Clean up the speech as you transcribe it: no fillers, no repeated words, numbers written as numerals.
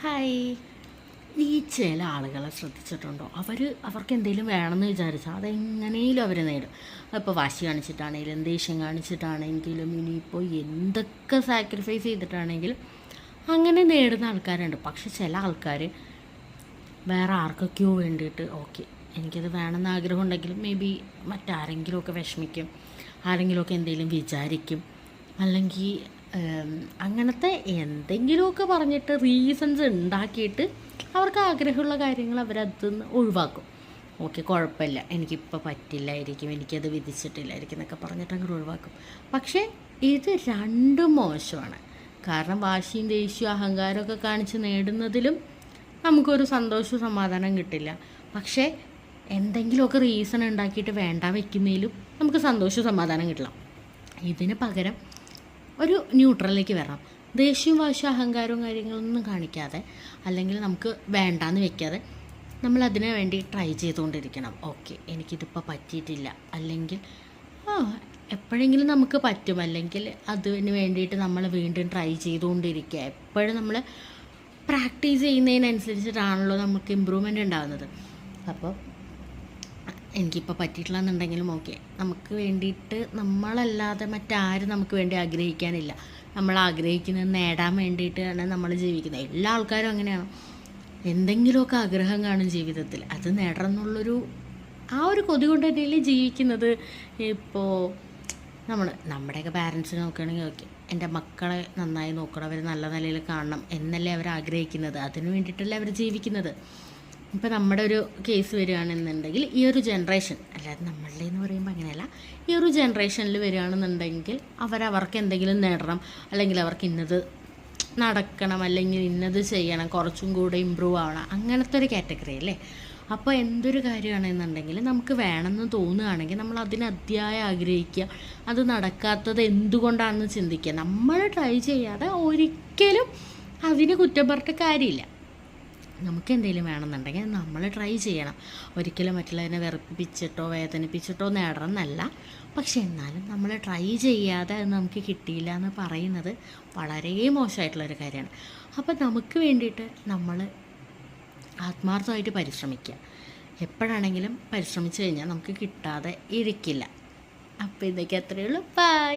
Hi. ഈ ചില ആളുകളെ ശ്രദ്ധിച്ചിട്ടുണ്ടോ? അവർക്ക് എന്തെങ്കിലും വേണമെന്ന് വിചാരിച്ചാൽ അതെങ്ങനെയും അവർ നേടും. ഇപ്പോൾ വാശി കാണിച്ചിട്ടാണെങ്കിലും ദേഷ്യം കാണിച്ചിട്ടാണെങ്കിലും ഇനിയിപ്പോൾ എന്തൊക്കെ സാക്രിഫൈസ് ചെയ്തിട്ടാണെങ്കിലും അങ്ങനെ നേടുന്ന ആൾക്കാരുണ്ട്. പക്ഷെ ചില ആൾക്കാർ വേറെ ആർക്കൊക്കെയോ വേണ്ടിയിട്ട് ഓക്കെ എനിക്കത് വേണമെന്ന് ആഗ്രഹം ഉണ്ടെങ്കിലും മേ ബി മറ്റാരെങ്കിലുമൊക്കെ വിഷമിക്കും, ആരെങ്കിലുമൊക്കെ എന്തെങ്കിലും വിചാരിക്കും, അല്ലെങ്കിൽ അങ്ങനത്തെ എന്തെങ്കിലുമൊക്കെ പറഞ്ഞിട്ട് റീസൺസ് ഉണ്ടാക്കിയിട്ട് അവർക്ക് ആഗ്രഹമുള്ള കാര്യങ്ങൾ അവരതിൽ നിന്ന് ഒഴിവാക്കും. ഓക്കെ കുഴപ്പമില്ല, എനിക്കിപ്പോൾ പറ്റില്ലായിരിക്കും, എനിക്കത് വിധിച്ചിട്ടില്ലായിരിക്കും എന്നൊക്കെ പറഞ്ഞിട്ട് അങ്ങോട്ട് ഒഴിവാക്കും. പക്ഷേ ഇത് രണ്ടും മോശമാണ്. കാരണം വാശിയും ദേഷ്യവും അഹങ്കാരമൊക്കെ കാണിച്ച് നേടുന്നതിലും നമുക്കൊരു സന്തോഷവും സമാധാനം കിട്ടില്ല. പക്ഷേ എന്തെങ്കിലുമൊക്കെ റീസൺ ഉണ്ടാക്കിയിട്ട് വേണ്ട വയ്ക്കുന്നതിലും നമുക്ക് സന്തോഷവും സമാധാനം കിട്ടില്ല. ഇതിന് പകരം ഒരു ന്യൂട്രലിലേക്ക് വരണം. ദേഷ്യവും വാശിയും അഹങ്കാരവും കാര്യങ്ങളൊന്നും കാണിക്കാതെ, അല്ലെങ്കിൽ നമുക്ക് വേണ്ടാന്ന് വെക്കാതെ നമ്മളതിനു വേണ്ടി ട്രൈ ചെയ്തുകൊണ്ടിരിക്കണം. ഓക്കെ എനിക്കിതിപ്പോൾ പറ്റിയിട്ടില്ല, അല്ലെങ്കിൽ എപ്പോഴെങ്കിലും നമുക്ക് പറ്റും, അല്ലെങ്കിൽ അതിന് വേണ്ടിയിട്ട് നമ്മൾ വീണ്ടും ട്രൈ ചെയ്തുകൊണ്ടിരിക്കുക. എപ്പോഴും നമ്മൾ പ്രാക്ടീസ് ചെയ്യുന്നതിനനുസരിച്ചിട്ടാണല്ലോ നമുക്ക് ഇമ്പ്രൂവ്മെൻ്റ് ഉണ്ടാകുന്നത്. അപ്പോൾ എനിക്കിപ്പോൾ പറ്റിയിട്ടില്ല എന്നുണ്ടെങ്കിലും ഓക്കെ, നമുക്ക് വേണ്ടിയിട്ട് നമ്മളല്ലാതെ മറ്റാരും നമുക്ക് വേണ്ടി ആഗ്രഹിക്കാനില്ല. നമ്മൾ ആഗ്രഹിക്കുന്നത് നേടാൻ വേണ്ടിയിട്ടാണ് നമ്മൾ ജീവിക്കുന്നത്. എല്ലാ ആൾക്കാരും അങ്ങനെയാണ്. എന്തെങ്കിലുമൊക്കെ ആഗ്രഹം കാണും ജീവിതത്തിൽ, അത് നേടണം എന്നുള്ളൊരു ഒരു കൊതി കൊണ്ട് തന്നെയല്ലേ ജീവിക്കുന്നത്. ഇപ്പോൾ നമ്മുടെയൊക്കെ പാരൻസിനെ നോക്കുകയാണെങ്കിൽ ഓക്കെ എൻ്റെ മക്കളെ നന്നായി നോക്കണം, അവർ നല്ല നിലയിൽ കാണണം എന്നല്ലേ അവർ ആഗ്രഹിക്കുന്നത്. അതിന് വേണ്ടിയിട്ടല്ലേ അവർ ജീവിക്കുന്നത്. ഇപ്പോൾ നമ്മുടെ ഒരു കേസ് വരികയാണെന്നുണ്ടെങ്കിൽ ഈ ഒരു ജനറേഷൻ, അല്ലാതെ നമ്മളുടെ എന്ന് പറയുമ്പോൾ അങ്ങനെയല്ല, ഈ ഒരു ജനറേഷനിൽ വരികയാണെന്നുണ്ടെങ്കിൽ അവർക്ക് എന്തെങ്കിലും നേടണം, അല്ലെങ്കിൽ അവർക്ക് ഇന്നത് നടക്കണം, അല്ലെങ്കിൽ ഇന്നത് ചെയ്യണം, കുറച്ചും കൂടെ ഇമ്പ്രൂവ് ആവണം, അങ്ങനത്തെ ഒരു കാറ്റഗറി അല്ലേ. അപ്പോൾ എന്തൊരു കാര്യമാണെന്നുണ്ടെങ്കിൽ നമുക്ക് വേണമെന്ന് തോന്നുകയാണെങ്കിൽ നമ്മൾ അതിനതിയായി ആഗ്രഹിക്കുക. അത് നടക്കാത്തത് എന്തുകൊണ്ടാണെന്ന് ചിന്തിക്കുക. നമ്മൾ ട്രൈ ചെയ്യാതെ ഒരിക്കലും അതിന് കുറ്റം പറഞ്ഞിട്ട് കാര്യമില്ല. നമുക്ക് എന്തെങ്കിലും വേണമെന്നുണ്ടെങ്കിൽ നമ്മൾ ട്രൈ ചെയ്യണം. ഒരിക്കലും മറ്റുള്ളതിനെ വെറുപ്പിച്ചിട്ടോ വേദനിപ്പിച്ചിട്ടോ നേടണം എന്നല്ല. പക്ഷെ എന്നാലും നമ്മൾ ട്രൈ ചെയ്യാതെ അത് നമുക്ക് കിട്ടിയില്ല എന്ന് പറയുന്നത് വളരെ മോശമായിട്ടുള്ളൊരു കാര്യമാണ്. അപ്പോൾ നമുക്ക് വേണ്ടിയിട്ട് നമ്മൾ ആത്മാർത്ഥമായിട്ട് പരിശ്രമിക്കുക. എപ്പോഴാണെങ്കിലും പരിശ്രമിച്ചു കഴിഞ്ഞാൽ നമുക്ക് കിട്ടാതെ ഇരിക്കില്ല. അപ്പോൾ ഇതൊക്കെ അത്രയേ ഉള്ളൂ. ബൈ.